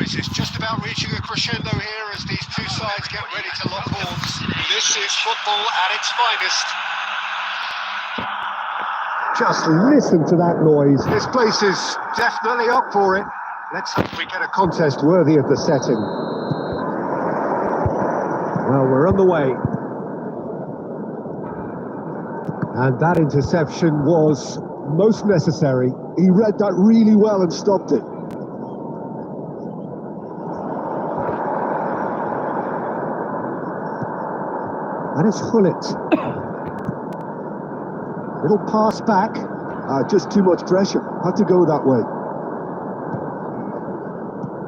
It's just about reaching a crescendo here as these two sides get ready to lock horns. This is football at its finest. Just listen to that noise. This place is definitely up for it. Let's hope we get a contest Worthy of the setting. Well, we're on the way. And that interception was most necessary. He read that really well and stopped it. And it's Hullet. Little pass back. Just too much pressure. Had to go that way.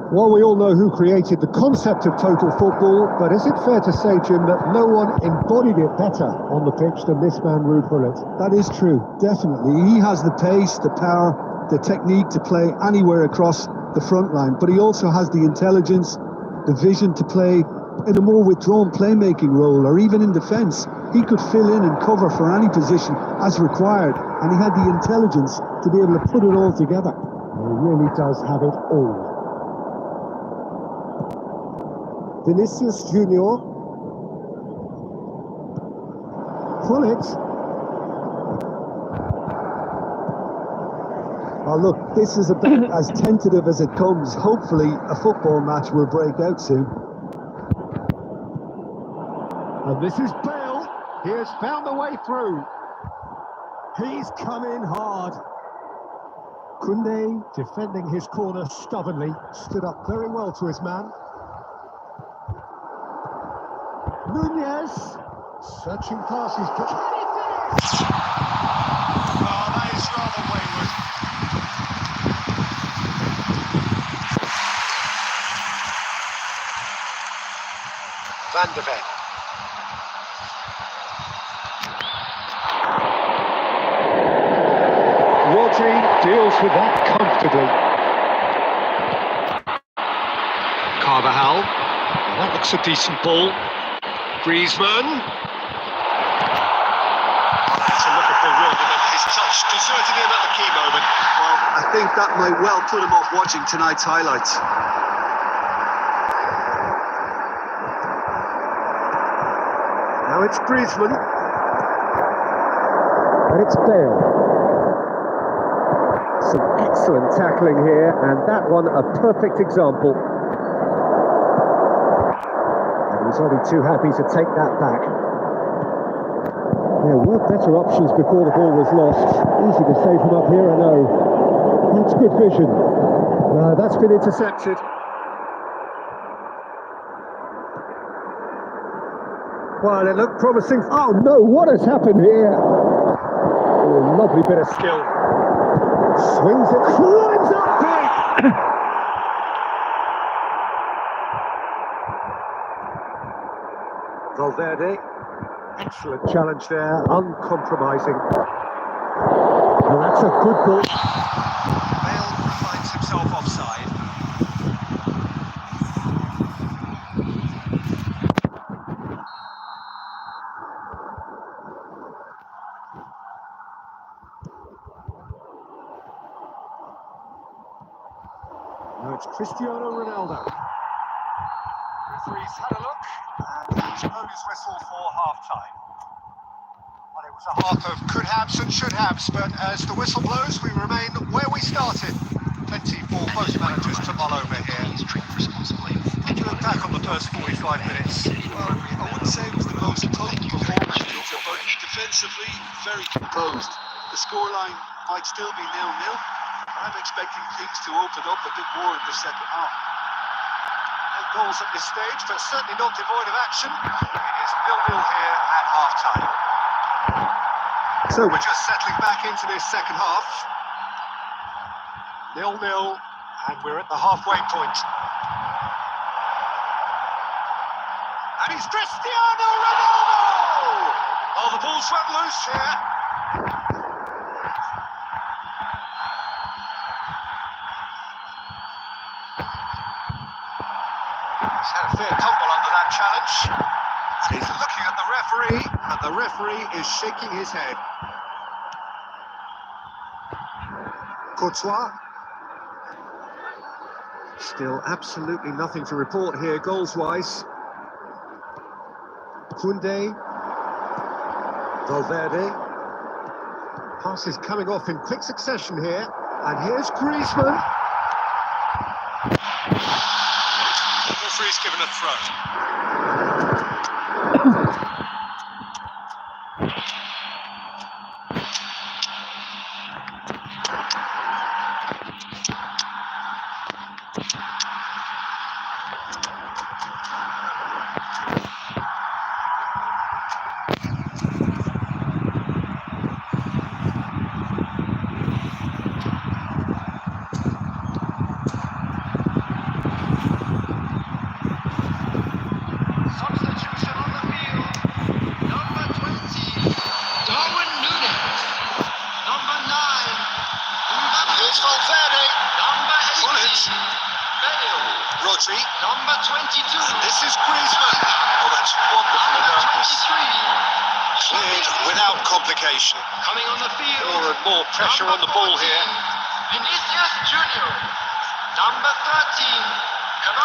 Well, we all know who created the concept of total football, but is it fair to say, Jim, that no one embodied it better on the pitch than this man, Ruud Hullet? That is true, definitely. He has the pace, the power, the technique to play anywhere across the front line, but he also has the intelligence, the vision to play in a more withdrawn playmaking role, or even in defence. He could fill in and cover for any position as required, and he had the intelligence to be able to put it all together. He really does have it all. Vinicius Junior. Hullet. Oh, look, this is about as tentative as it comes. Hopefully a football match will break out soon. And this is Bale. He has found the way through. He's come in hard. Koundé, defending his corner stubbornly, stood up very well to his man. Nunez, searching passes. Can he finish? Oh, that is rather wayward. Van de Ven. Rodri deals with that comfortably. Carvajal. Well, that looks a decent ball. Griezmann. Oh, that's a look of bewilderment. His touch deserted him at the key moment. Well, I think that might well put him off watching tonight's highlights. Now it's Griezmann. And it's Bale. Some excellent tackling here, and that one a perfect example. And he's only too happy to take that back. There were better options before the ball was lost. Easy to save him up here, I know. That's good vision. No, that's been intercepted. Well, it looked promising. Oh no, what has happened here? Oh, lovely bit of skill. Swings it, climbs up big! Valverde, excellent challenge there, uncompromising. Well, that's a good ball. Bale finds himself offside. Now it's Cristiano Ronaldo. Referee's had a look, and he's blown his whistle for half-time. Well, it was a half of could-haves and should-haves, but as the whistle blows, we remain where we started. Plenty for both managers to mull over here. Did you look back on the first 45 minutes? Well, I wouldn't say it was the most potent performance, but defensively very composed. The scoreline might still be 0-0. I'm expecting things to open up a bit more in the second half. No goals at this stage, but certainly not devoid of action. It is 0-0 here at half-time. So we're just settling back into this second half. 0-0, and we're at the halfway point. And it's Cristiano Ronaldo! Oh, the ball's run loose here. He's had a fair tumble under that challenge. He's looking at the referee, and the referee is shaking his head. Courtois. Still absolutely nothing to report here, goals-wise. Koundé. Valverde. Passes coming off in quick succession here. And here's Griezmann. The referee's given a throw. Substitution on the field. Number 20, Darwin Núñez. Number 9, here's Valverde. Number 18, Bale. Rodri. Number 22. And this is Griezmann. Oh, that's wonderful. Number 23. Cleared without complication. Coming on the field. More and more pressure on the ball here. Vinicius Junior. Number 13.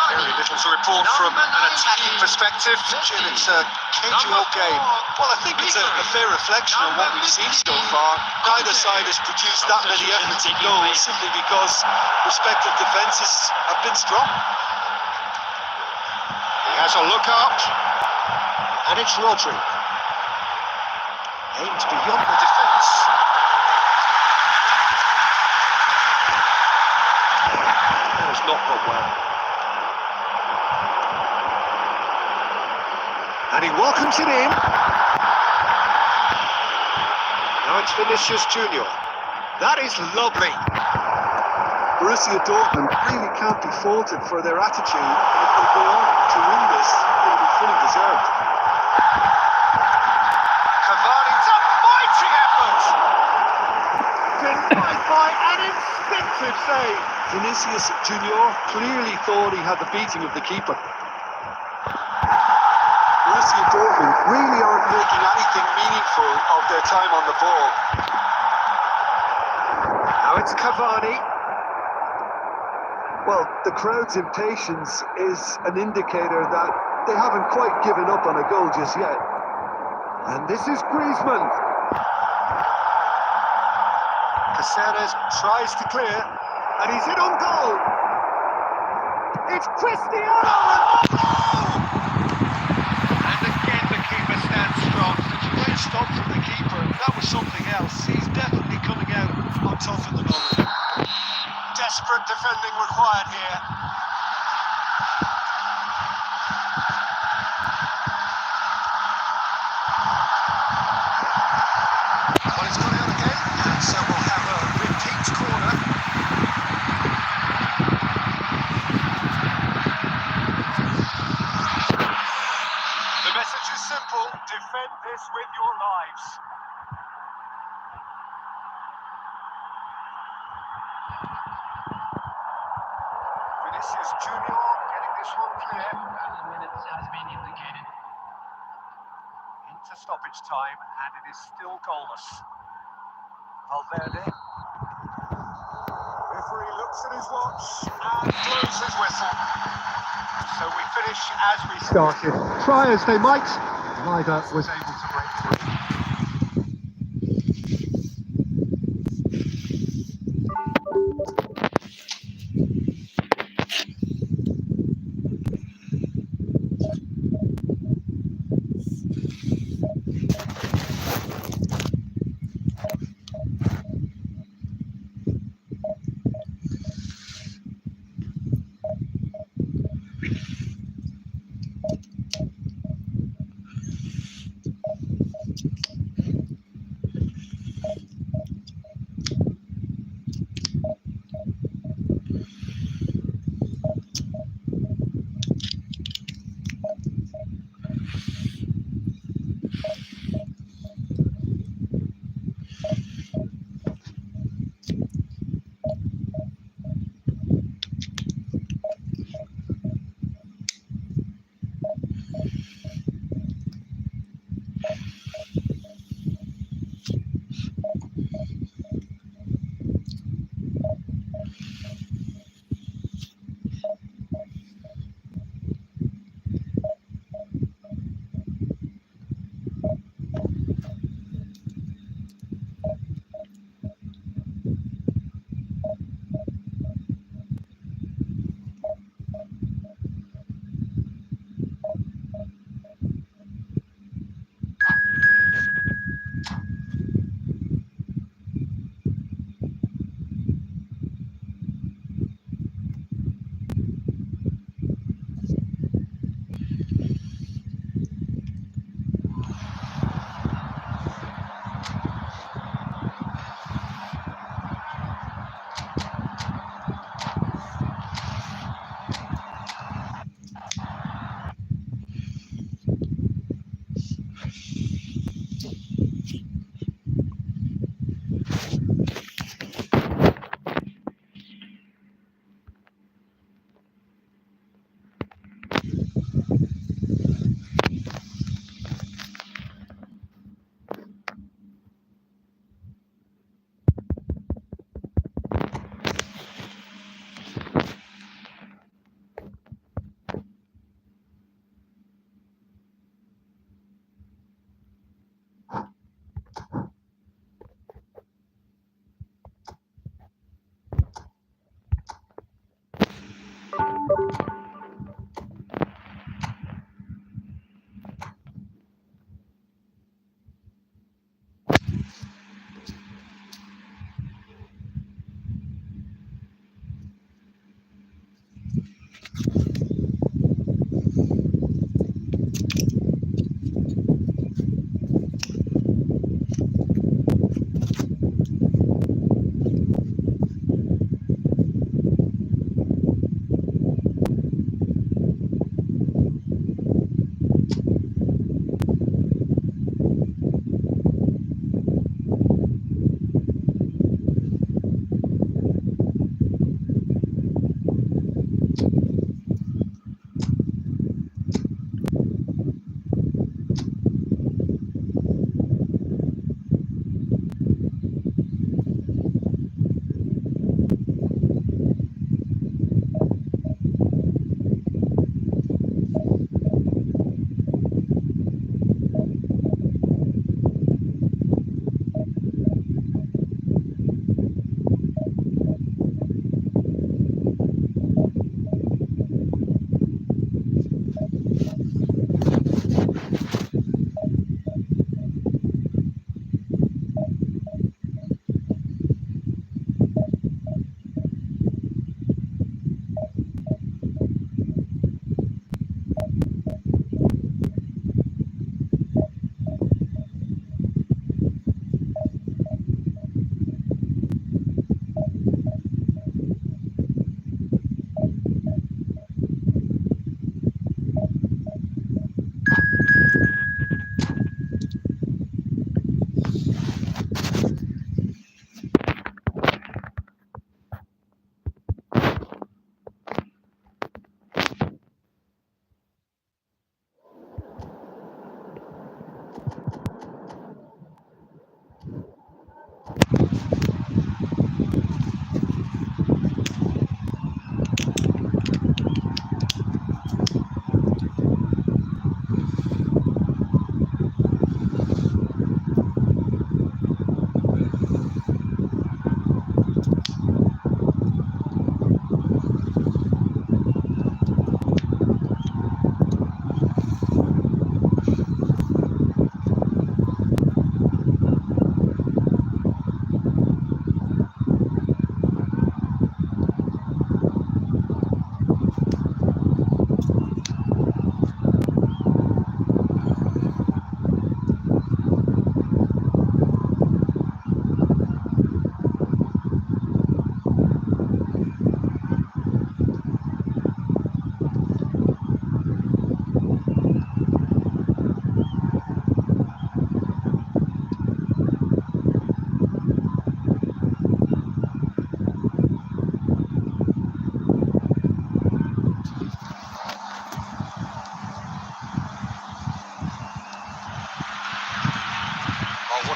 Very little to report from an attacking perspective. Jim, it's a cagey old game. Well, I think it's a fair reflection on what we've seen so far. Neither side has produced that many efforts and goals simply because respective defences have been strong. He has a look up, and it's Rodri. Aims beyond the defence. That has not gone well. And he welcomes it in. Now it's Vinicius Junior. That is lovely. Borussia Dortmund really can't be faulted for their attitude. If they go on to win this, it'll be fully deserved. Cavani's a mighty effort! Denied by an instinctive save. Vinicius Junior clearly thought he had the beating of the keeper. Borussia Dortmund really aren't making anything meaningful of their time on the ball. Now it's Cavani. Well, the crowd's impatience is an indicator that they haven't quite given up on a goal just yet. And this is Griezmann. Caceres tries to clear, and he's in on goal. It's Cristiano Ronaldo! And again the keeper stands strong. Great stop from the keeper. That was something else. He's definitely coming out on top of the moment. Desperate defending required here. Well, it's gone out again, and so we'll have a repeat corner. The message is simple: defend this with your lives. Vinicius Junior getting this one clear. Minutes has been indicated. Into stoppage time, and it is still goalless. Valverde. Referee looks at his watch and blows his whistle. So we finish as we started. Try as they might, neither was able to break through.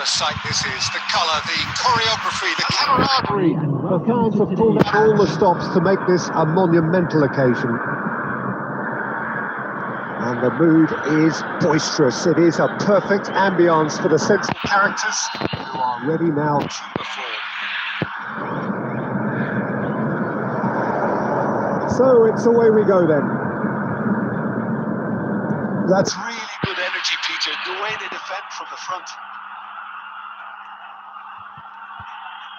sight this is. The colour, the choreography, the camaraderie. The fans have pulled out all the stops to make this a monumental occasion. And the mood is boisterous. It is a perfect ambience for the central characters who are ready now to perform. So it's away we go then. That's really good energy, Peter, the way they defend from the front.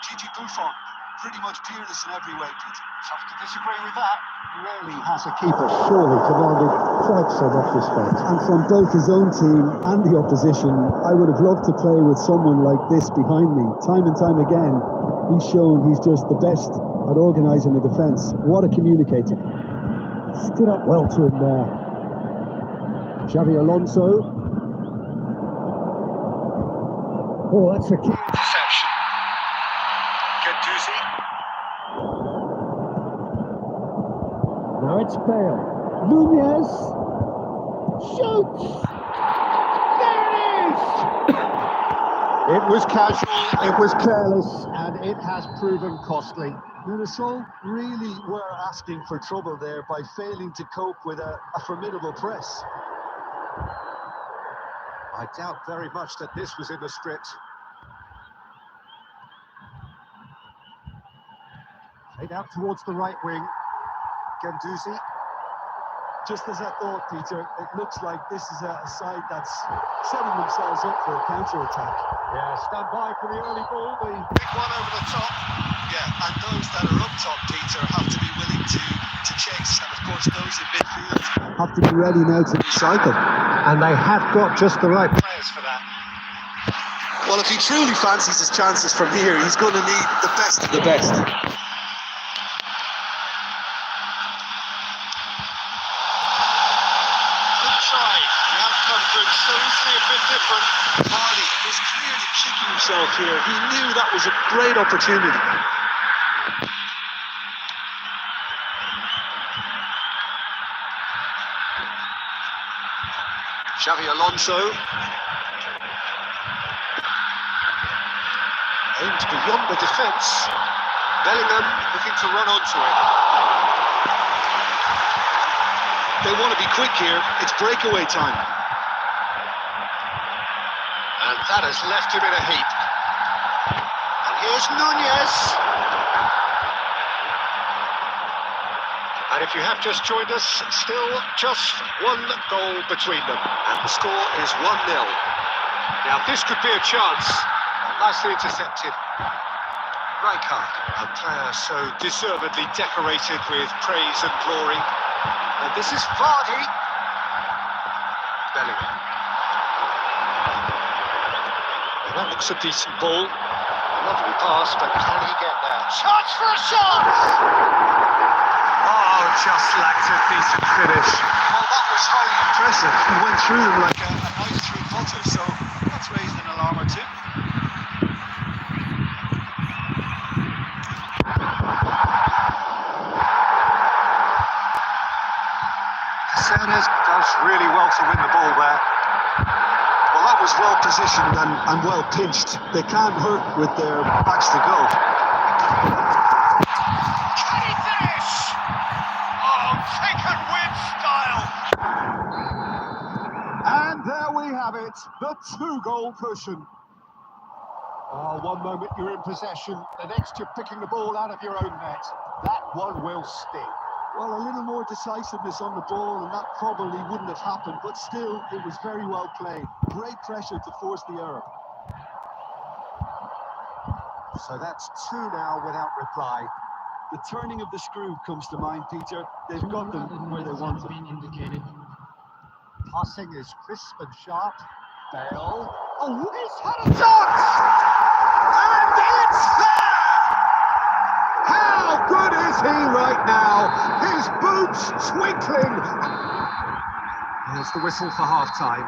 Gigi Buffon, pretty much peerless in every way, Peter. Tough to disagree with that. Rarely has a keeper surely commanded quite so much respect. And from both his own team and the opposition, I would have loved to play with someone like this behind me. Time and time again, he's shown he's just the best at organising the defence. What a communicator. Stood up well to him there. Xavi Alonso. Oh, that's a key Interception. Gendouzi. Now it's Bale. Nunez shoots. There it is. It was casual, it was careless, and it has proven costly. Minnesota really were asking for trouble there by failing to cope with a formidable press. I doubt very much that this was in the script. Played out towards the right wing. Gendouzi. Just as I thought, Peter, it looks like this is a side that's setting themselves up for a counter-attack. Yeah, stand by for the early ball. The big one over the top. Yeah, and those that are up top, Peter, have to be willing to chase. And of course, those in midfield Have to be ready now to recycle. and they have got just the right players for that. Well, if he truly fancies his chances from here, he's going to need the best of the best. The outcome could so easily have been different. Vardy is clearly kicking himself here. He knew that was a great opportunity. Xavi Alonso. Aimed beyond the defence. Bellingham looking to run onto it. They want to be quick here. It's breakaway time. And that has left him in a heap. And here's Nunez. And if you have just joined us, still just one goal between them. And the score is 1-0. Now this could be a chance. Nicely intercepted. Rijkaard, a player so deservedly decorated with praise and glory. And this is Vardy. Bellingham. Well, that looks a decent ball. A lovely pass, but can he get there? Chance for a shot! Oh, just lacked a decent finish. Well, that was highly impressive. He went through them like a knife through butter, so that's raised an alarm or two. Caceres does really well to win the ball there. Well, that was well positioned and well pinched. They can't hurt with their backs to go. Can he finish? Oh, kick and win style! And there we have it, the 2-goal cushion. Oh, one moment you're in possession, the next you're picking the ball out of your own net. That one will sting. Well, a little more decisiveness on the ball, and that probably wouldn't have happened, but still, it was very well played. Great pressure to force the error. So that's 2 now without reply. The turning of the screw comes to mind, Peter. They've got them where they want them. Passing is crisp and sharp. Bale. Oh, he's had a shot! And it's there! How good is he right now? His boots twinkling. Here's the whistle for half-time.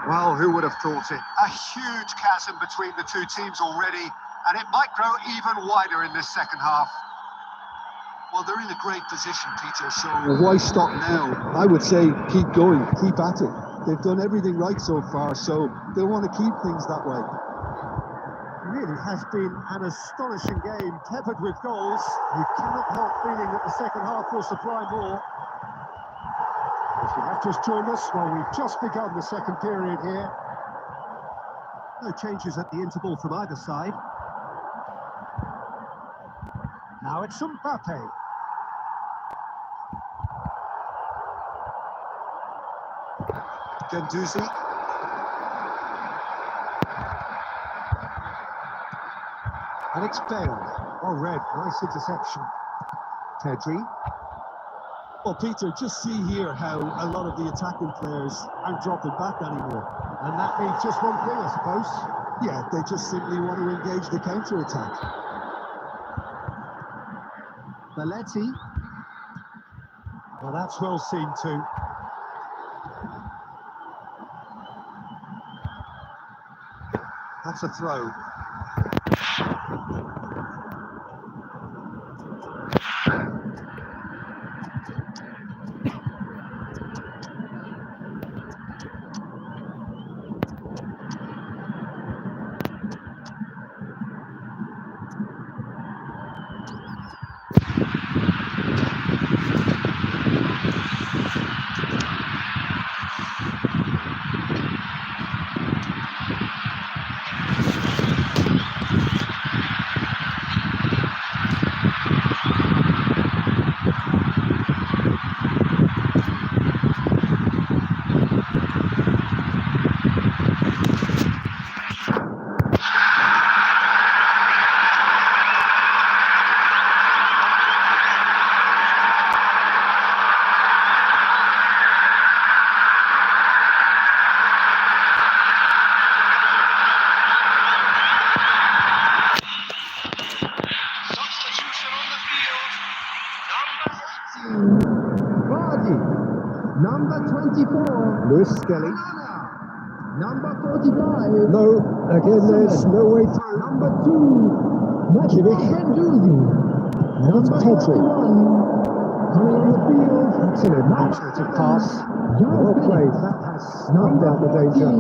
Well, who would have thought it? A huge chasm between the two teams already, and it might grow even wider in this second half. Well, they're in a great position, Peter, so why stop now? I would say keep going, keep at it. They've done everything right so far, so they'll want to keep things that way. Really has been an astonishing game, peppered with goals. You cannot help feeling that the second half will supply more. If you have just joined us, well, we've just begun the second period here. No changes at the interval from either side. Now it's Mbappe. Gendouzi. And it's Bale. Oh, Red, nice interception. Pedri. Well, Peter, just see here how a lot of the attacking players aren't dropping back anymore. And that means just one thing, I suppose. Yeah, they just simply want to engage the counter-attack. Belletti. Well, that's well seen too. That's a throw. Number 24, Lewis Skelly. number 45, No, again, there's no way through. number 2, Gendouzi, number Pedri. 41, coming on the field, That's an imaginative pass. Well played. That has Snuffed out the danger.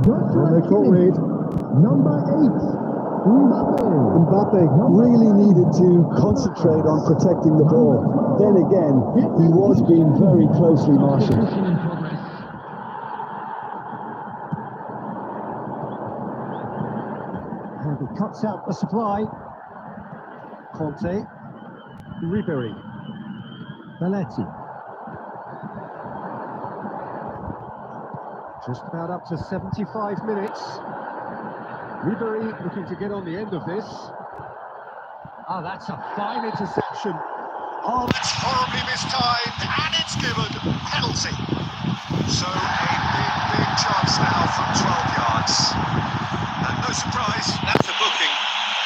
Joshua And they caught Kimmich, Reed. number 8, Mbappe, Mbappe really needed to concentrate on protecting the ball. Then again, he was being very closely marshalled. Substitution in progress. And he cuts out the supply. Conte. Ribery. Belletti. Just about up to 75 minutes. Ribery looking to get on the end of this. Ah, that's a fine interception. Oh, that's horribly mistimed, and it's given. Penalty. So a big chance now from 12 yards. And no surprise, that's a booking.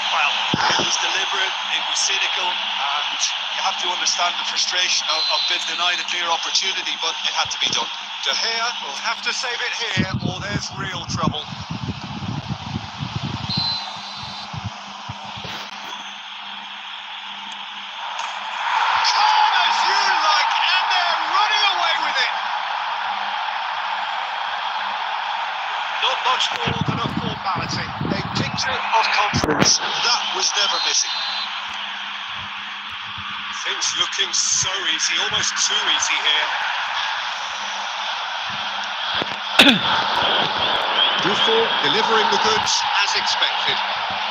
Well, it was deliberate, it was cynical, and you have to understand the frustration of being denied a clear opportunity, but it had to be done. De Gea will have to save it here, or there's real trouble. Calm as you like, and they're running away with it. Not much more than a formality. A picture of confidence that was never missing. Things looking so easy, almost too easy here. Buffon delivering the goods as expected.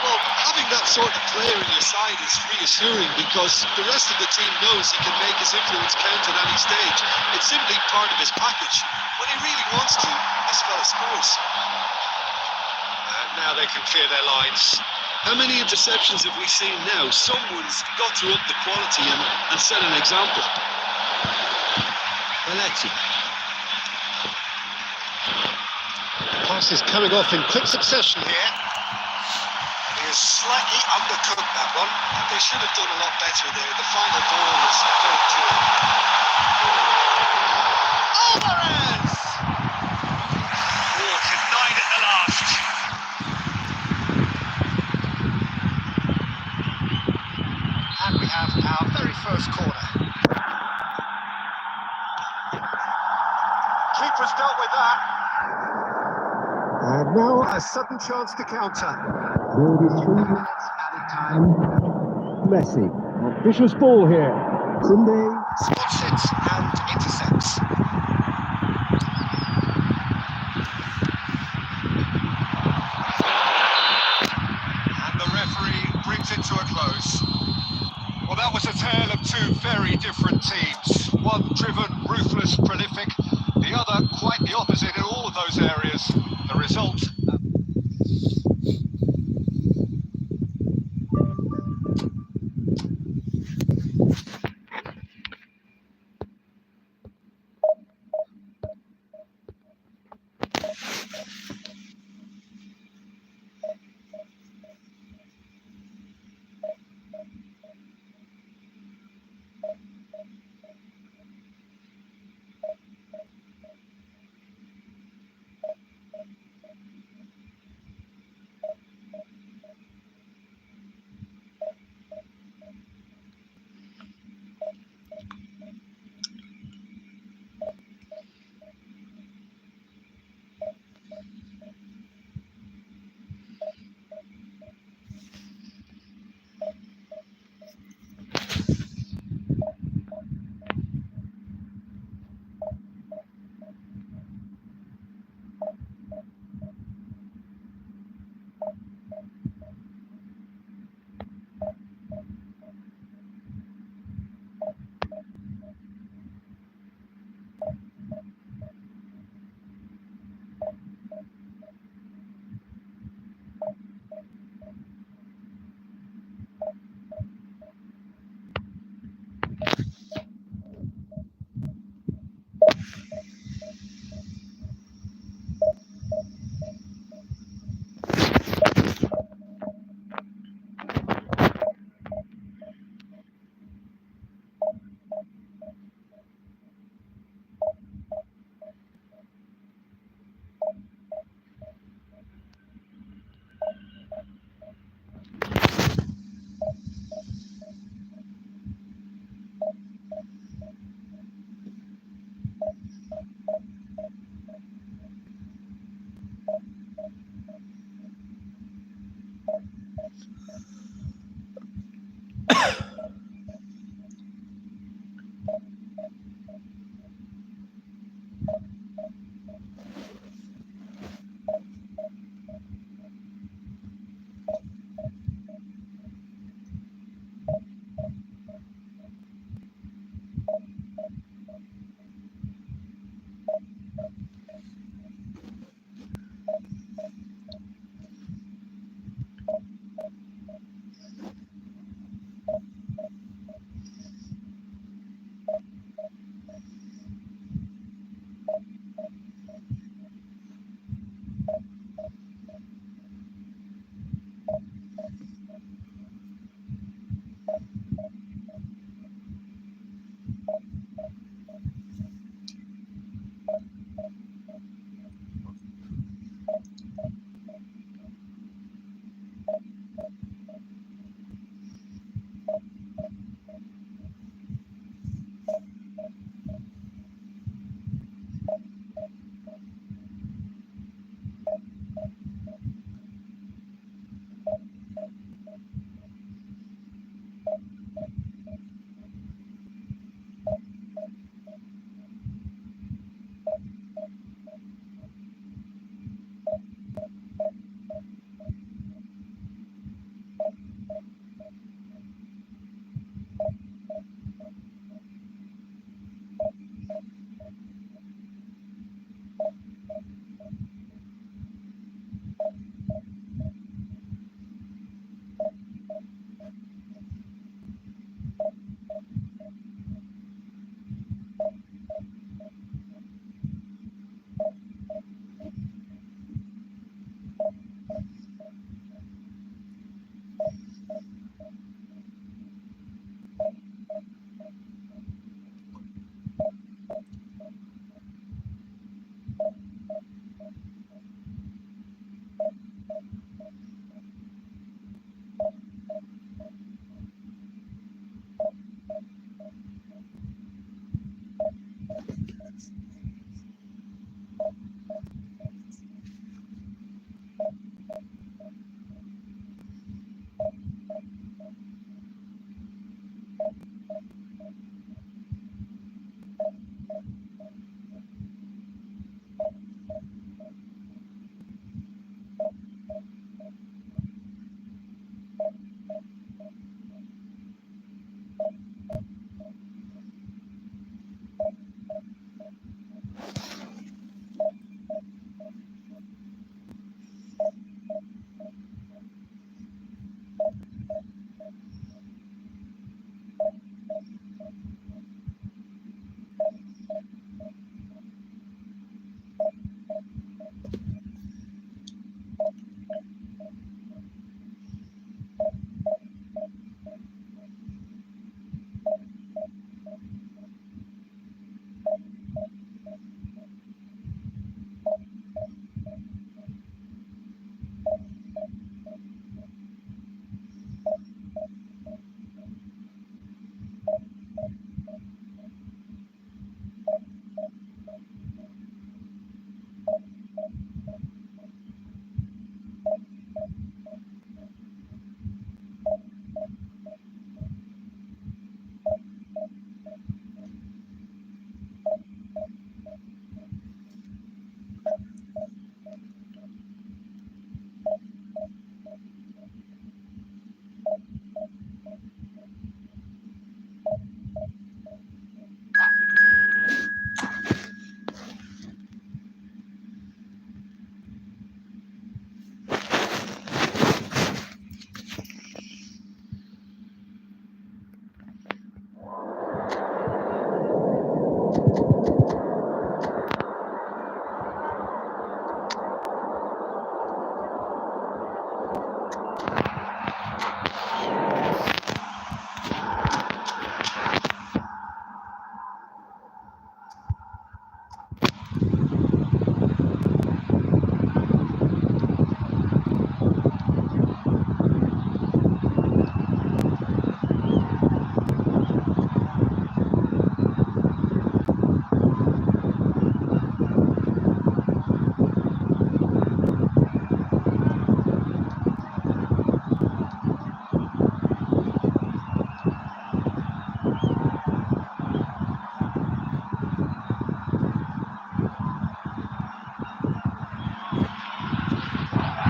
Well, having that sort of player in your side is reassuring because the rest of the team knows he can make his influence count at any stage. It's simply part of his package. When he really wants to, this fella scores. And now they can clear their lines. How many interceptions have we seen now? Someone's got to up the quality and set an example. Belletti. Pass is coming off in quick succession here. He has slightly undercooked that one. They should have done a lot better there. The final ball was very clear. Alvarez! Oh, denied at the last. And we have our very first corner. Keeper's dealt with that. And now a sudden chance to counter. Will be 3 minutes added time. Messi. Vicious ball here. Sunday. Spots it and intercepts. And the referee brings it to a close. Well, that was a tale of two very different teams. One driven, ruthless, prolific. The other quite the opposite in all of those areas. The result...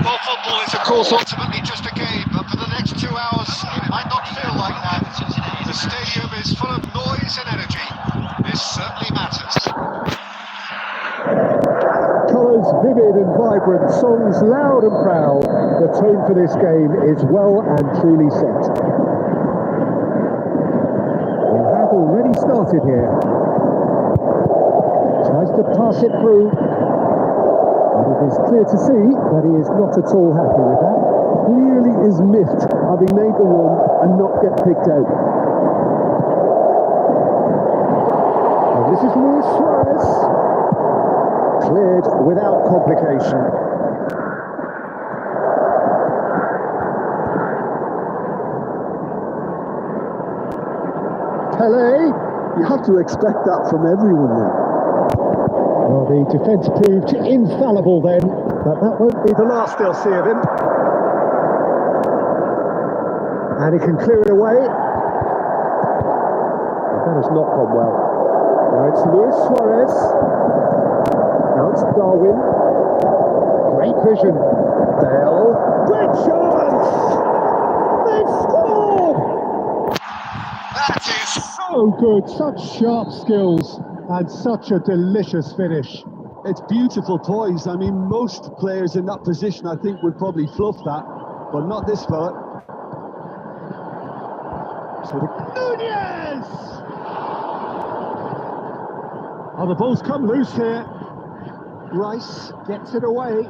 Well, football is, of course, ultimately just a game, but for the next 2 hours, it might not feel like that. The stadium is full of noise and energy. This certainly matters. Colours vivid and vibrant, songs loud and proud. The tone for this game is well and truly set. We have already started here. Tries to pass it through. And it is clear to see that he is not at all happy with that. Clearly is miffed having made the run and not get picked out. And this is Luis Suarez. Cleared without complication. Pele. You have to expect that from everyone now. Well, the defence proved infallible then, but that won't be the last they'll see of him. And he can clear it away. But that has not gone well. Now it's Luis Suarez. Now it's Darwin. Great vision. Bale. Great chance! They've scored! That is So good, such sharp skills. And such a delicious finish. It's beautiful poise. I mean, most players in that position, I think, would probably fluff that, but not this fella. So Nunez! Oh, the ball's come loose here. Rice gets it away.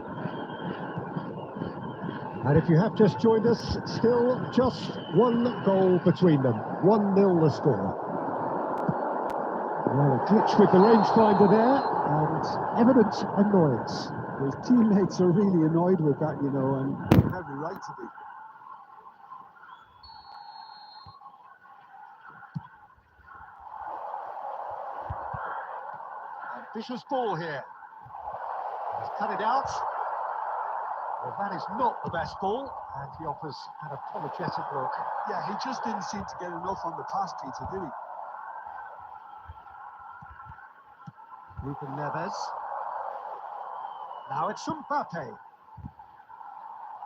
And if you have just joined us, still just one goal between them. 1-0 the score. Well, a glitch with the rangefinder there, and evident annoyance. His teammates are really annoyed with that, you know, and they have every right to be. Ambitious ball here. He's cut it out. Well, that is not the best ball, and he offers an apologetic look. Yeah, he just didn't seem to get enough on the pass, Peter, did he? Ruben Neves. Now it's Mbappe.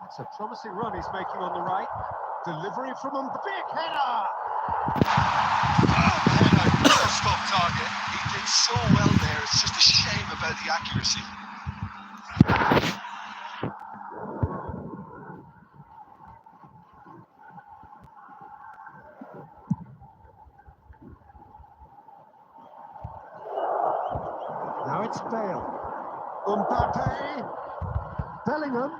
That's a promising run he's making on the right. Delivery from him. Big header! just off target. He did so well there. It's just a shame about the accuracy. Now it's Bale. Mbappe. Bellingham.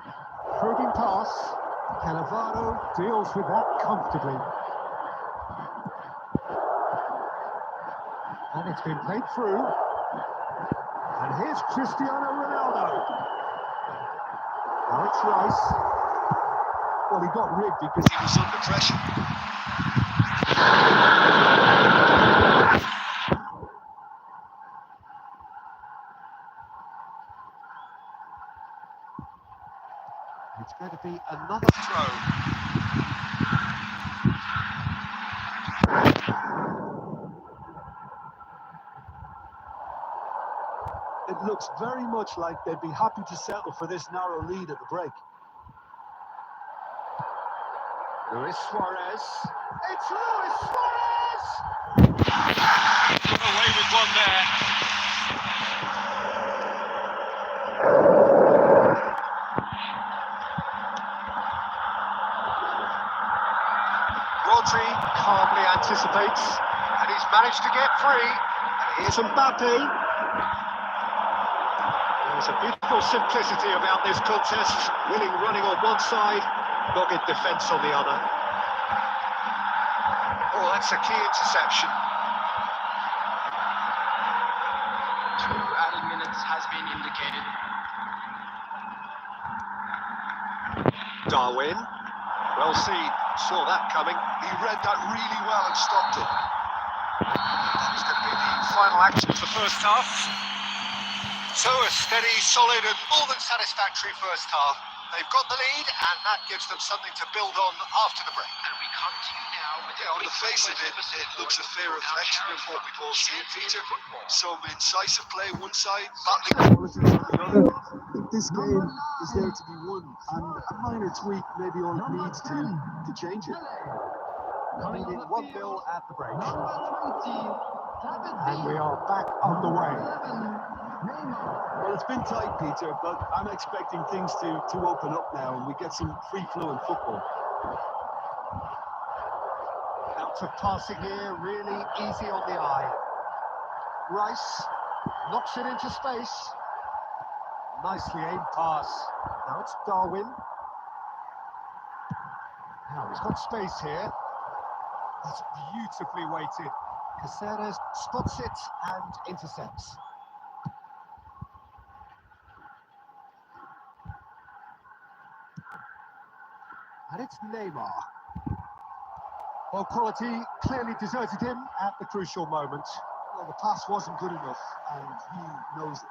Probing pass. Cannavaro deals with that comfortably. And it's been played through. And here's Cristiano Ronaldo. Now it's Rice. Well, he got rigged because He was under pressure. It's going to be another Throw. it looks very much like they'd be happy to settle for this narrow lead at the break. Luis Suarez. It's Luis Suarez! Got away with one there. Rodri calmly anticipates, and he's managed to get free. And here's Mbappe. There's a beautiful simplicity about this contest. Willing running on one side, dogged defence on the other. Oh, that's a key interception. 2 added minutes has been indicated. Darwin. Well, saw that coming. He read that really well and stopped it. That was going to be the final action of the first half. So a steady, solid and more than satisfactory first half. They've got the lead and that gives them something to build on after the break. And we come to you now with Yeah, on the face of it, it looks a fair reflection of what we've all seen, Peter. Some incisive play one side, battling Qualities on the other. this game is there to be won, and a minor tweak maybe all it needs to change it. Leading 1-0 at the break. Number 20, And we are back on the way. Well, it's been tight, Peter, but I'm expecting things to open up now and we get some free-flowing football. Out of passing here, really easy on the eye. Rice knocks it into space. Nicely aimed pass. Now it's Darwin. Now he's got space here. That's beautifully weighted. Caceres spots it and intercepts. And it's Neymar. Well, quality clearly deserted him at the crucial moment. Well, the pass wasn't good enough, and he knows it.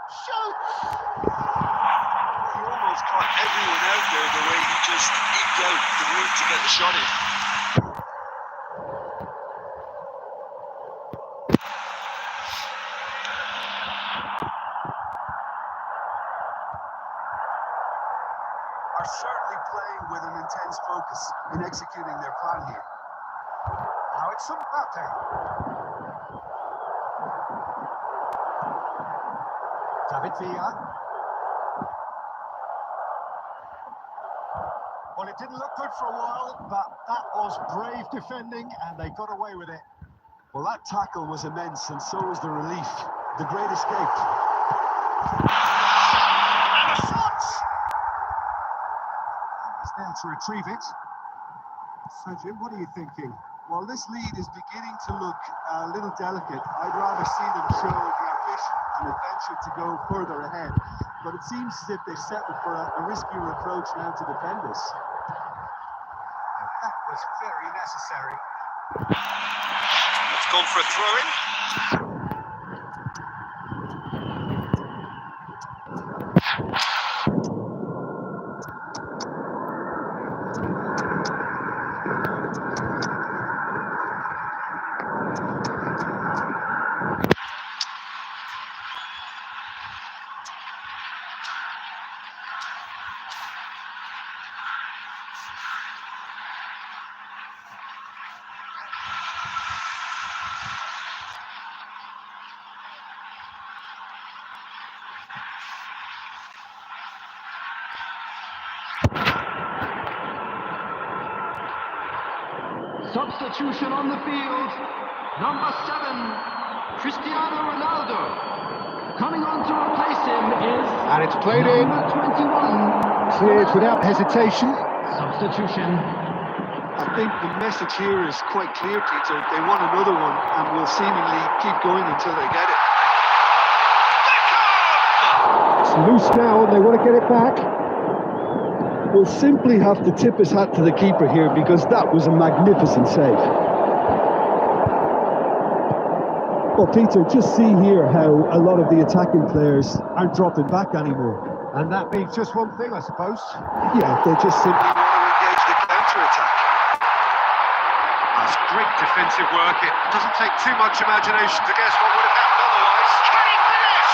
Shoots! he almost caught everyone out there the way he just eked out the route to get the shot in. Are certainly playing with an intense focus in executing their plan here. Now it's Mbappe. David Villa. Well, it didn't look good for a while, but that was brave defending, and they got away with it. Well, that tackle was immense, and so was the relief. The great escape. And a shot! And he's there to retrieve it. Sergio, what are you thinking? Well, this lead is beginning to look a little delicate. I'd rather see them show the ambition and adventure to go further ahead. But it seems as if they've settled for a riskier approach now to defend this. And that was very necessary. It's gone for a throw-in. Substitution on the field. Number 7, Cristiano Ronaldo. Coming on to replace him is And it's played in. number 21. Cleared without hesitation. Substitution. I think the message here is quite clear, Peter. They want another one and will seemingly keep going until they get it. It's loose now, and they want to get it back. We'll simply have to tip his hat to the keeper here because that was a magnificent save. Well, Peter, just see here how a lot of the attacking players aren't dropping back anymore. And that means just one thing, I suppose. Yeah, they just simply Want to engage the counter-attack. That's great defensive work. It doesn't take too much imagination to guess what would have happened otherwise. Can he finish?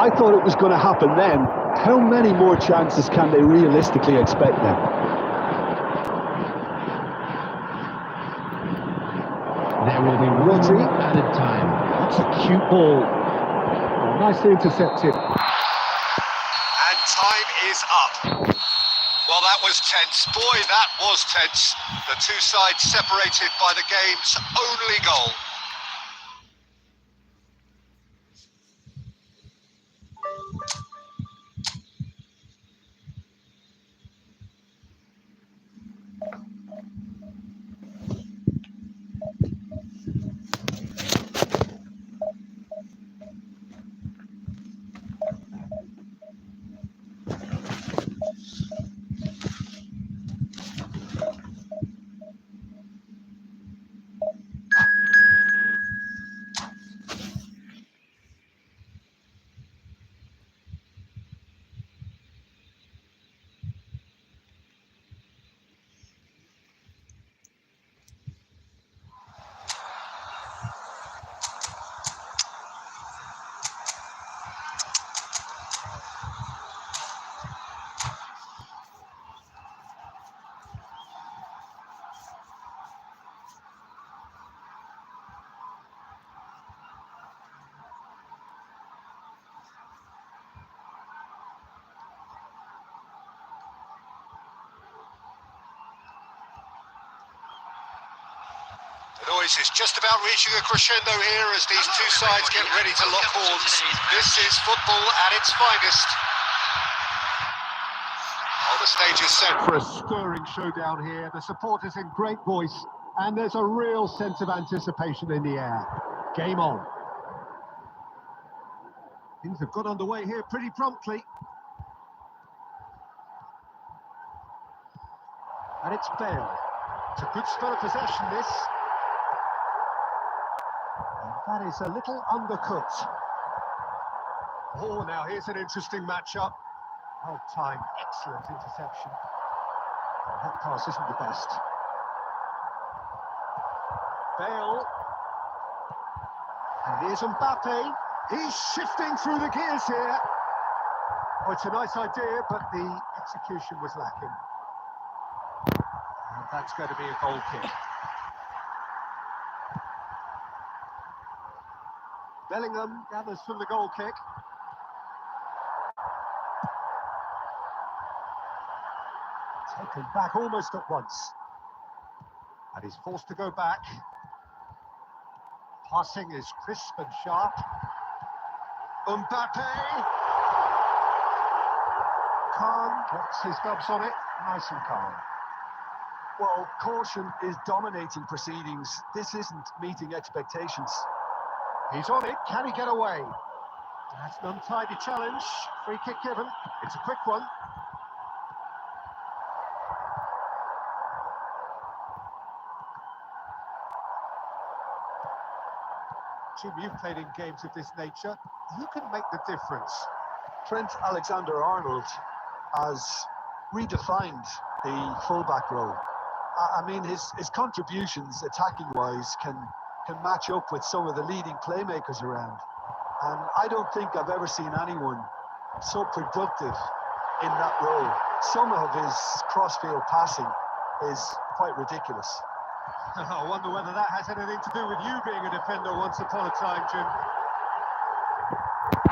I thought it was going to happen then. How many more chances can they realistically expect now? There will be Rodri. added time. That's a cute ball. Oh, nicely intercepted. And time is up. Well, that was tense. Boy, that was tense. The two sides separated by the game's only goal. The noise is just about reaching a crescendo here as these two sides get ready to lock horns. This is football at its finest. Oh, the stage is set For a stirring showdown here, the supporters in great voice, and there's a real sense of anticipation in the air. Game on. Things have got underway here pretty promptly. And it's Bale. It's a good spell of possession, this. And that is a little undercut. Oh, now here's an interesting matchup. Well timed, excellent interception. Oh, that pass isn't the best. Bale. And here's Mbappe. He's shifting through the gears here. Oh, it's a nice idea, but the execution was lacking. And that's going to be a goal kick. Bellingham gathers from the goal kick. Taken back almost at once. And he's forced to go back. Passing is crisp and sharp. Mbappe! Calm, gets his gloves on it, nice and calm. Well, caution is dominating proceedings. This isn't meeting expectations. He's on it, can he get away? That's an untidy challenge, free kick given, it's a quick one. Jim, you've played in games of this nature. Who can make the difference? Trent Alexander-Arnold has redefined the fullback role. I mean, his contributions, attacking-wise, can match up with some of the leading playmakers around. And I don't think I've ever seen anyone so productive in that role. Some of his cross-field passing is quite ridiculous. I wonder whether that has anything to do with you being a defender once upon a time, Jim.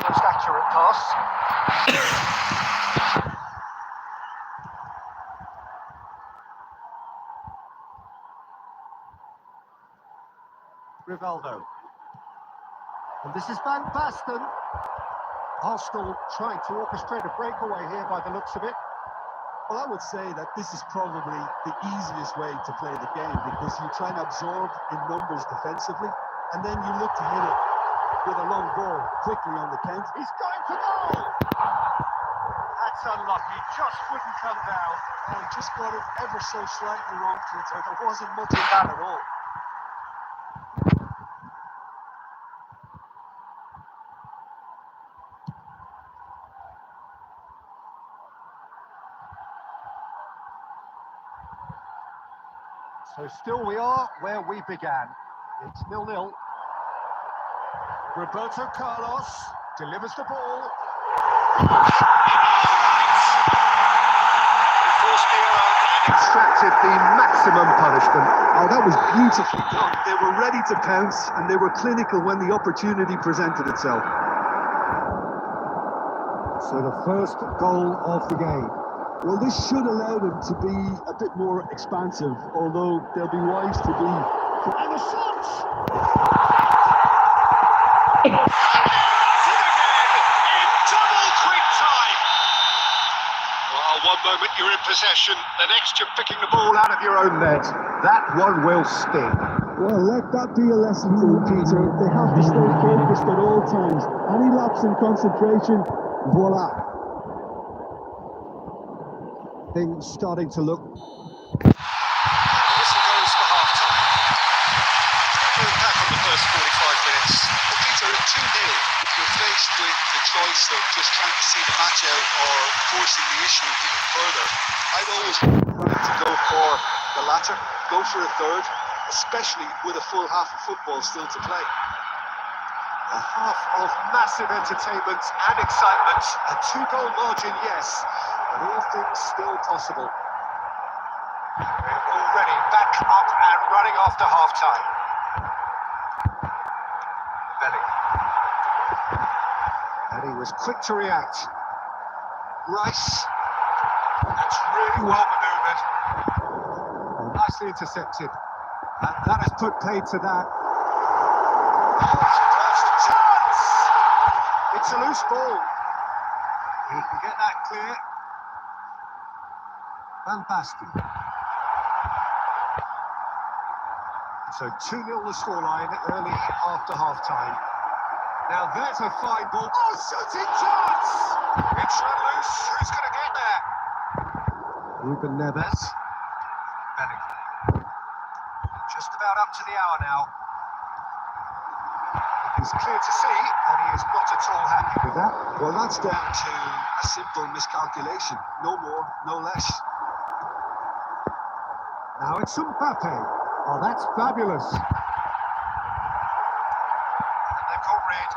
most accurate pass. Rivaldo. And this is Van Basten. Arsenal trying to orchestrate a breakaway here by the looks of it. Well, I would say that this is probably the easiest way to play the game, because you try and absorb in numbers defensively, and then you look to hit it with a long ball quickly on the counter. He's going for goal! That's unlucky, just wouldn't come down. Oh, he just got it ever so slightly wrong, Peter. There wasn't much of that at all. So still we are where we began. It's 0-0. Roberto Carlos delivers the ball. Extracted the maximum punishment. Oh, that was beautifully done. They were ready to pounce, and they were clinical when the opportunity presented itself. So the first goal of the game. Well, this should allow them to be a bit more expansive, although they'll be wise to be. And the shot! In double quick time. Well, one moment you're in possession, the next you're picking the ball out of your own net. That one will sting. Well, let that be a lesson to them, Peter. They have to stay focused at all times. Any lapse in concentration, voila. Things starting to look. The whistle goes for half-time. Going back on the first 45 minutes. Well, Peter, at 2-0, you're faced with the choice of just trying to see the match out or forcing the issue even further. I'd always like to go for the latter, go for a third, especially with a full half of football still to play. A half of massive entertainment and excitement. A two-goal margin, yes, but all things still possible. We're already back up and running after half-time. Bellingham. And he was quick to react. Rice. That's really well manoeuvred. Nicely intercepted. And that has put paid to that. Chance! It's a loose ball. He can get that clear. Van Basten. So 2-0 the scoreline early after half-time. Now there's a fine ball. Oh, shooting chance! It's run loose. Who's going to get there? Ruben Neves. Bellingham. Just about up to the hour now. It's clear to see that he is not at all happy with that. Well, that's down to a simple miscalculation. No more, no less. Now it's Mbappe. Oh, that's fabulous. And they've got red.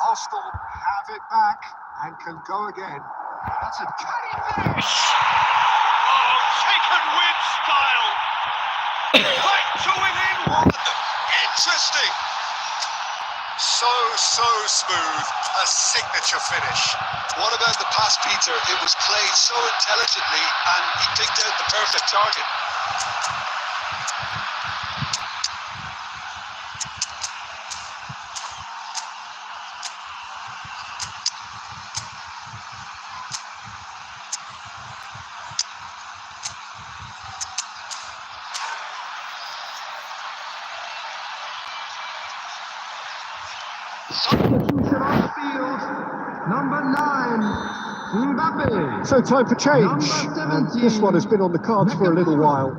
Arsenal have it back and can go again. That's a canny finish. Oh, taken with style. Right to within one. Interesting. So smooth. A signature finish. What about the pass, Peter? It was played so intelligently and he picked out the perfect target. Substitution on the field. Number 9, Mbappe. So time for change. Number And this one has been on the cards for a little while.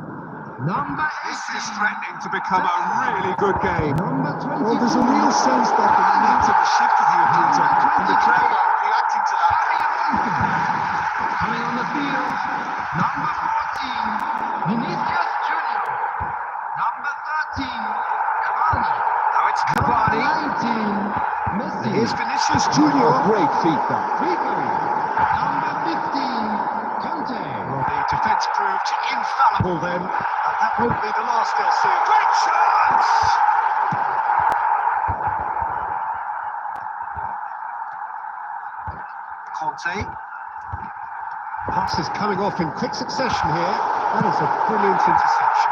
Number This is threatening to become a really good game. Number 20. Well, there's a real sense that the momentum has shifted here, Peter, and the crowd are reacting to that. Coming on the field, number 14, Vinicius Junior. Number 13, Cavani. Now it's Cavani. Number 19, Messi. Here's Vinicius Junior. Great feedback. Ribery. Number 15, Conte. Well, the defence proved infallible then, and that won't be the last they'll see. Great chance! Conte. Pass is coming off in quick succession here. That is a brilliant interception.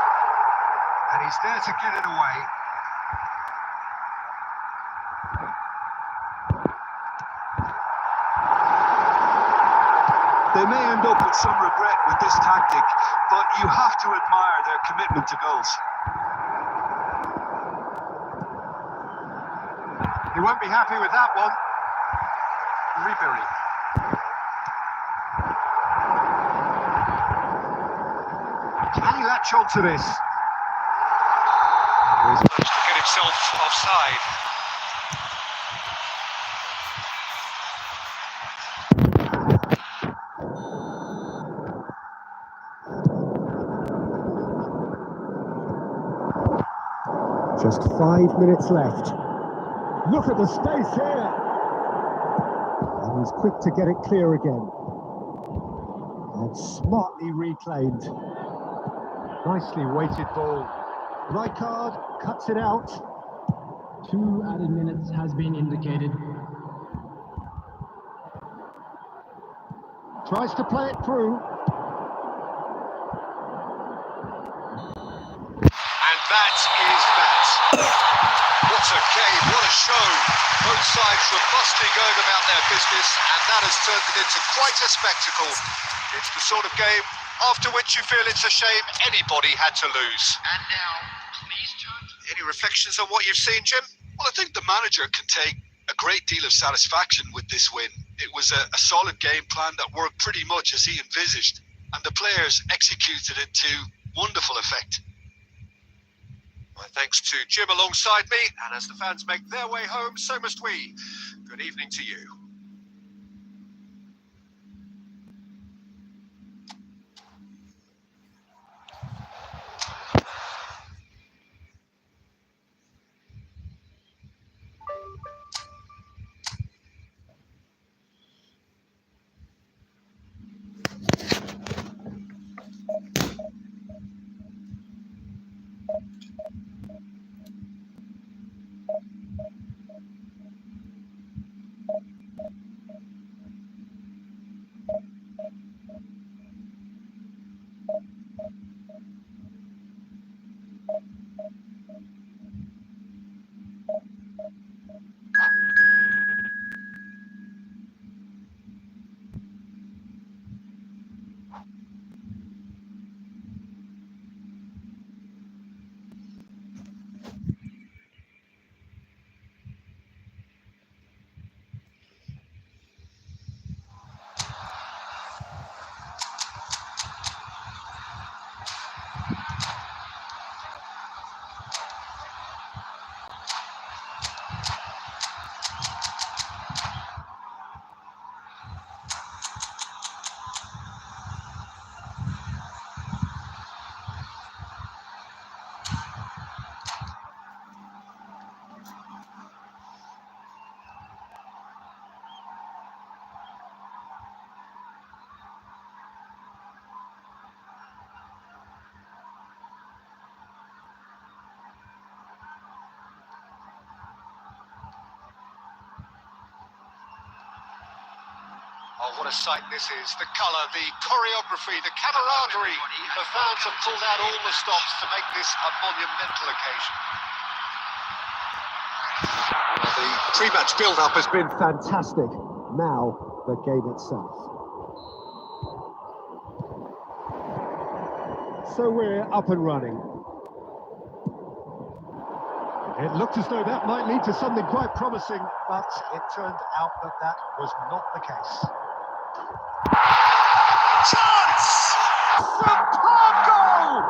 And he's there to get it away. They may end up with some regret with this tactic, but you have to admire their commitment to goals. He won't be happy with that one. Ribery. Can he latch on to this? He's managed to get himself offside. Just 5 minutes left. Look at the space here. And he's quick to get it clear again. And smartly reclaimed. Nicely weighted ball. Rijkaard cuts it out. 2 added minutes has been indicated. Tries to play it through. And that is that. What a game, what a show. Both sides robustly going about their business, and that has turned it into quite a spectacle. It's the sort of game after which you feel it's a shame anybody had to lose. And now, please turn. Any reflections on what you've seen, Jim? Well, I think the manager can take a great deal of satisfaction with this win. It was a solid game plan that worked pretty much as he envisaged, and the players executed it to wonderful effect. My thanks to Jim alongside me, and as the fans make their way home, so must we. Good evening to you. Oh, what a sight this is. The colour, the choreography, the camaraderie. The fans have pulled out all the stops to make this a monumental occasion. Well, the pre-match build-up has been fantastic. Now, the game itself. So we're up and running. It looked as though that might lead to something quite promising, but it turned out that that was not the case. Chance! Superb goal!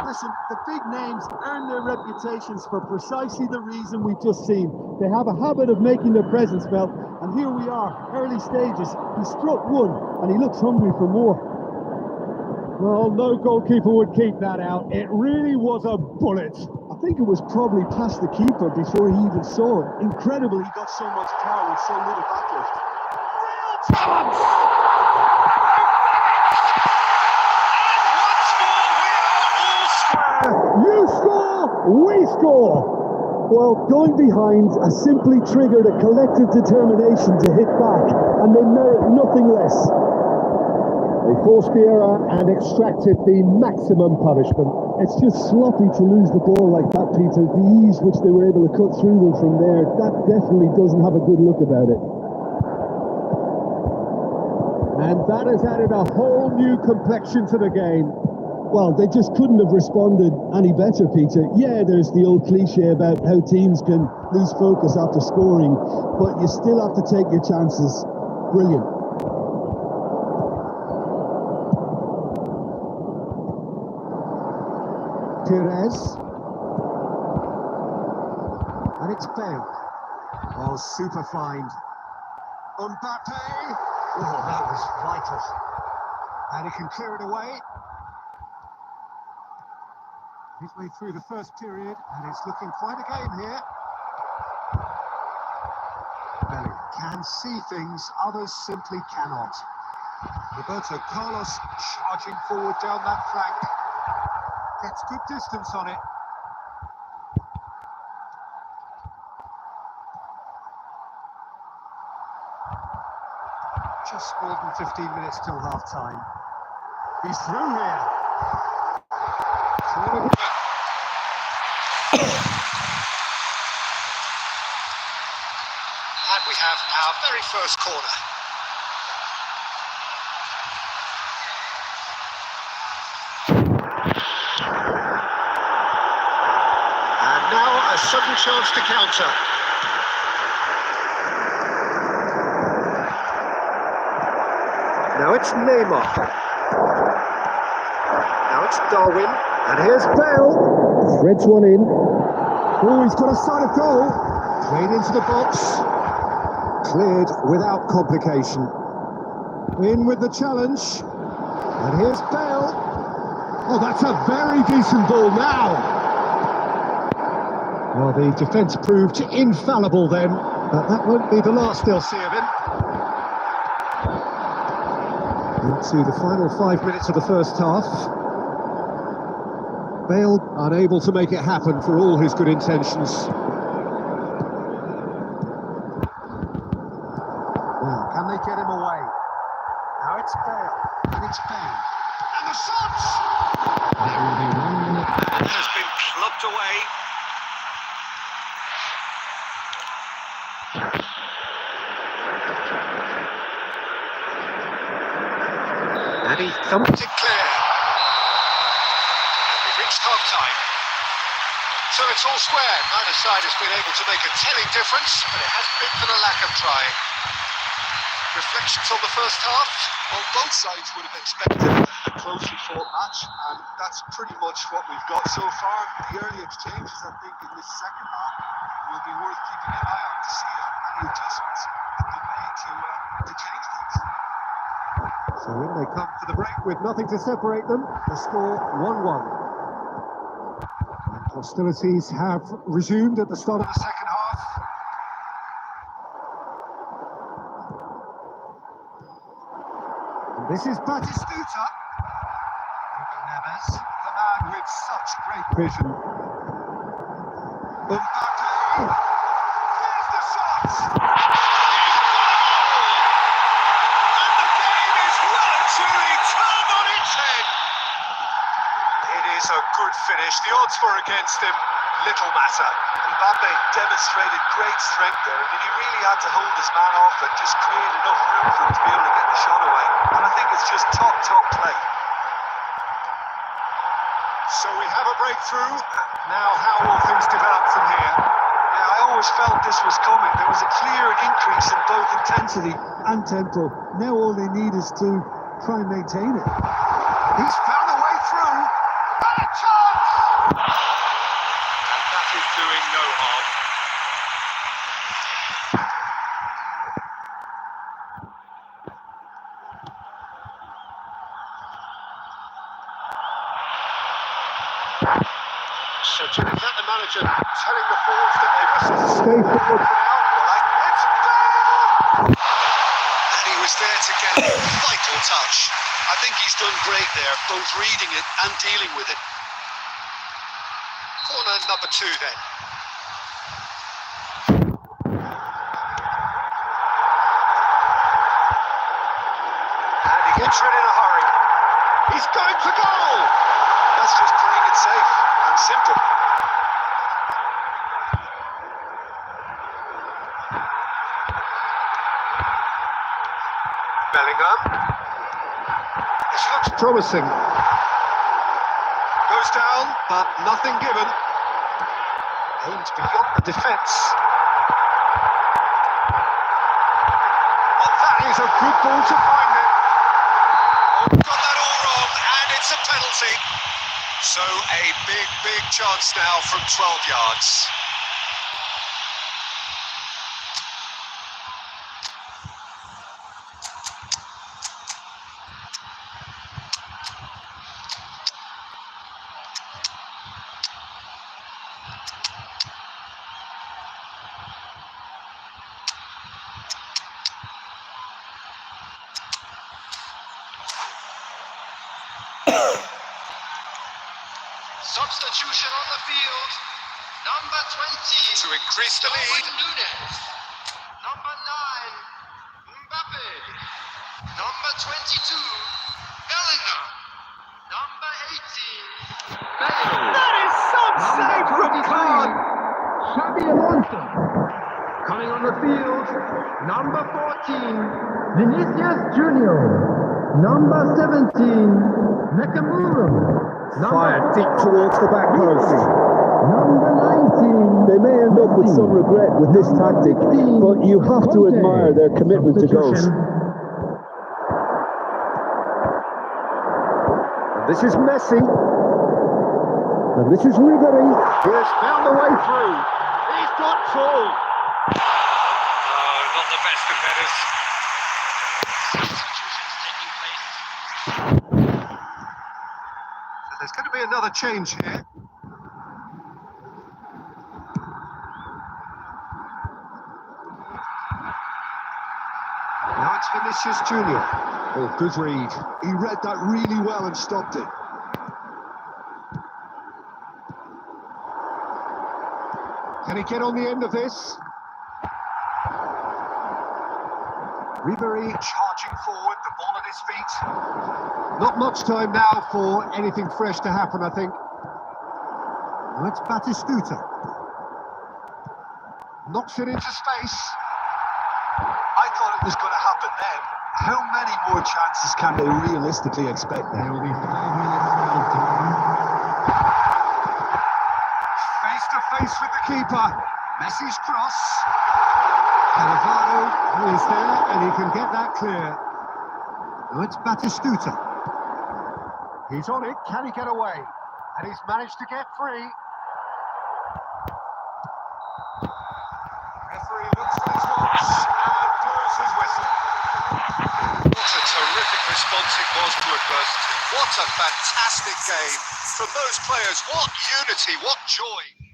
Listen, the big names earn their reputations for precisely the reason we've just seen. They have a habit of making their presence felt, and here we are, early stages. He struck one, and he looks hungry for more. Well, no goalkeeper would keep that out. It really was a bullet. I think it was probably past the keeper before he even saw it. Incredible, he got so much power with so little backlift. Real chance! You score, we score. Well, going behind has simply triggered a collective determination to hit back, and they merit nothing less. They forced the error and extracted the maximum punishment. It's just sloppy to lose the ball like that, Peter. The ease which they were able to cut through them from there, that definitely doesn't have a good look about it. And that has added a whole new complexion to the game. Well, they just couldn't have responded any better, Peter. Yeah, there's the old cliche about how teams can lose focus after scoring, but you still have to take your chances. Brilliant. Perez. And it's Bale. Oh, super find. Mbappe. Oh, that was vital. And he can clear it away. Midway through the first period, and it's looking quite a game here. Bellingham can see things, others simply cannot. Roberto Carlos charging forward down that flank. Gets good distance on it. Just more than 15 minutes till half-time. He's through here. And we have our very first corner. And now a sudden chance to counter. Now it's Neymar. Now it's Darwin. And here's Bale. Threads one in. Oh, he's got a sight of goal. Played into the box. Cleared without complication. In with the challenge. And here's Bale. Oh, that's a very decent ball now. Well, the defence proved infallible then, but that won't be the last they'll see of him. Into the final 5 minutes of the first half. Bale unable to make it happen for all his good intentions. Now, can they get him away? Now it's Bale, and it's Bale. And the shots! There will be 1 minute. And has been clubbed tucked away. And he thumped it clear. And we've reached half-time. So it's all square. Neither side has been able to make a telling difference, but it hasn't been for the lack of trying. Reflections on the first half? Well, both sides would have expected a closely fought match, and that's pretty much what we've got so far. The early exchanges, I think, in this second half will be worth keeping an eye on to see if any adjustments have been made to change things. So in they come for the break with nothing to separate them. The score 1-1. Hostilities have resumed at the start of the second half. And this is Batistuta. Neves, the man with such great vision. Mbappe, there's the shot! And the game is well and truly turned on its head. It is a good finish. The odds were against him. Little matter. Mbappe demonstrated great strength there. I mean, he really had to hold his man off and just create enough room for him to be able to get the shot away. And I think it's just top play. So we have a breakthrough. Now how will things develop from here? Yeah, I always felt this was coming. There was a clear increase in both intensity. And tempo. Now all they need is to try and maintain it. He's found a way through. And a chance! And that is doing no harm. So, Jim, is that the manager telling the forwards that they must Stay forward. It's there! And he was there to get a vital touch. I think he's done great there, both reading it and dealing with it. Corner number 2 then. And he gets rid in a hurry. He's going for goal! That's just playing it safe and simple. Bellingham. This looks Promising. goes down, but nothing given. Aimed beyond the defence. Well, that is a good ball to find it. Oh, got that all wrong, and it's a penalty. So a big chance now from 12 yards. Substitution on the field. Number 20. To increase the lead. Nunes. Number 9. Mbappe. Number 22. Bellingham. Number 18. That is some save from Khan! Xabi Alonso. Coming on the field, number 14, Vinicius Junior. Number 17, Nakamura. Fired deep towards the back post. Number 19. They may end up with some regret with this tactic, but you have to admire their commitment to goals. This is Messi. And this is Ribery. He has found the way through. He's got two. Oh, not the best of headers. Substitutions taking place. There's going to be another change here. Now it's Vinicius Junior. Oh, good read. He read that really well and stopped it. Can he get on the end of this? Ribery charging forward, the ball at his feet. Not much time now for anything fresh to happen, I think. Now it's Batistuta. Knocks it into space. I thought it was going to happen then. How many more chances can they realistically expect There now? will be 5 minutes of time. Face to face with the keeper. Messi's cross. Alvaro is there and he can get that clear. Now it's Batistuta. He's on it. Can he get away? And he's managed to get free. Referee looks at his watch and blows his whistle. What a terrific response it was to adversity. What a fantastic game from those players. What unity, what joy.